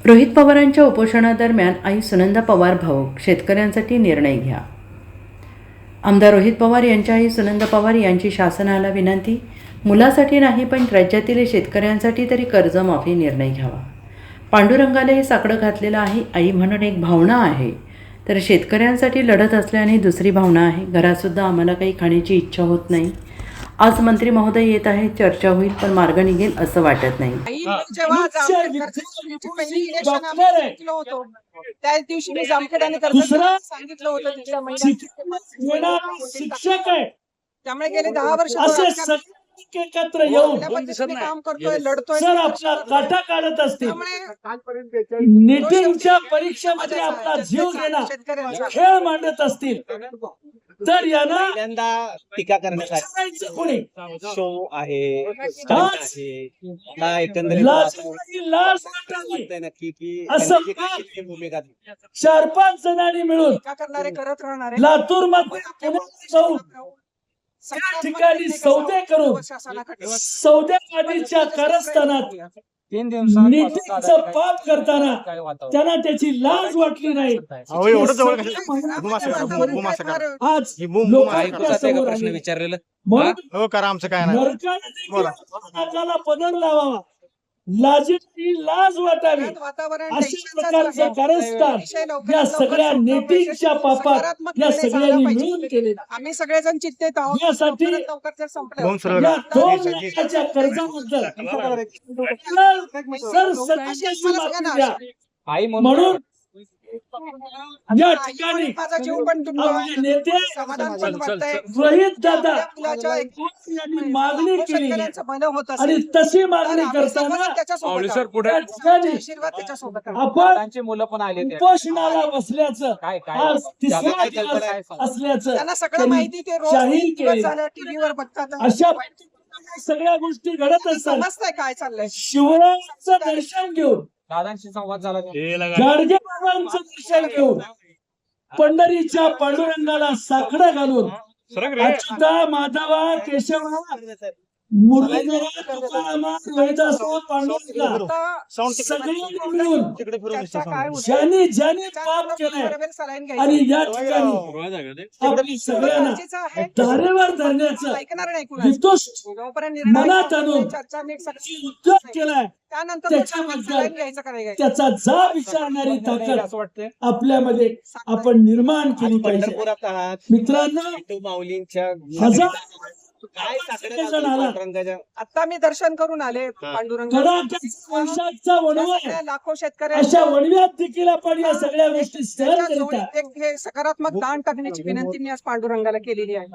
रोहित पवारांच्या उपोषणादरम्यान आई सुनंदा पवार भाऊक, शेतकऱ्यांसाठी निर्णय घ्या. आमदार रोहित पवार यांच्या आई सुनंदा पवार यांची शासनाला विनंती. मुलासाठी नाही पण राज्यातील शेतकऱ्यांसाठी तरी कर्जमाफी निर्णय घ्यावा. पांडुरंगाला हे साकडं घातलेलं आहे. आई म्हणून एक भावना आहे, तर शेतकऱ्यांसाठी लढत असल्याने दुसरी भावना आहे. घरातसुद्धा आम्हाला काही खाण्याची इच्छा होत नाही. आज मंत्री महोदय येत आहेत, चर्चा होईल, पण मार्ग निघेल असं वाटत नाही. त्याच दिवशी मी जामखेडाने सांगितलं होतं तिथल्या महिला शिक्षक आहे, त्यामुळे गेले 10 वर्ष एकत्र येऊन काम करतोय, लढतोय, सर आपला काटा काढत असतील. नीतींच्या परीक्षेमध्ये आपला जीव घेणं खेळ मांडत असतील तर यांना पहिल्यांदा टीका करण्यासाठी कोणी शो आहे, एकंदरीत नक्की की भूमिका 4-5 जणांनी मिळून करणारे करत राहणार लातूर मध्ये जाऊन त्या ठिकाणी सौदे करून सौदेबाजीच्या कारस्थानात 3 दिवसांत नीतीचं पाप करताना त्यांना त्याची लाज वाटली नाही. आज प्रश्न विचारलेलं म्हणून करा आमचं काय नाही. नरकाला पदर लावावा, लाजेची लाज वाटावी, अशा प्रकारचं कारस्थान या सगळ्या नेत्यांच्या पापात या सगळ्यांनी मिळून केले. आम्ही सगळेजण चिंतेत आहोत. यासाठी लवकर संपलं. या 2 लाखाच्या कर्जाबद्दल सर सत्याची माफी द्या. आई म्हणून या ठिकाणी माझा जीव पण आपले नेते समाधान पण वाटतंय. रोहित दादा मुलाच्या यांनी मागणी केली शेतकऱ्यांचं भलं होत आणि असेल तशी मागणी करताना पुढे या ठिकाणी आशीर्वाद त्याच्यासोबत आपण त्यांची मुलं पण आले उपोषणाला बसल्याचं काय आज तिसरा दिवस असल्याचं त्यांना सगळं त्यांनी माहिती, ते रोज जाहीर केले. झालं टीव्हीवर बघतात. अशा सगळ्या गोष्टी घडत असतात. समजतंय काय चाललंय. शिवरायांचं दर्शन घेऊन, दादांशी संवाद झाला गाडगे बाबांचं दर्शन घेऊन, पंढरीच्या पांडुरंगाला साकडं घालून अच्युता माधवा केशवा मुरलीधरा तुकारामा रोहिदासो पांडुरंगा सगळ्यांनी मिळून ज्यांनी ज्यांनी पाप केलंय आणि या ठिकाणी आपली सगळ्यांना धारेवर धरण्याचं वितोष मनात आणून उद्योग केलाय, त्याच्याबद्दल त्याचा जाब विचारणारी ताकद आपल्यामध्ये आपण निर्माण केली पाहिजे. मित्रांनो, माऊलींच्या आता मी दर्शन करून आले पांडुरंग. लाखो शेतकरी अशा वणव्यात देखील आपण या सगळ्या गोष्टी सहन करतात. हे सकारात्मक दान टाकण्याची विनंती मी आज पांडुरंगाला केलेली आहे.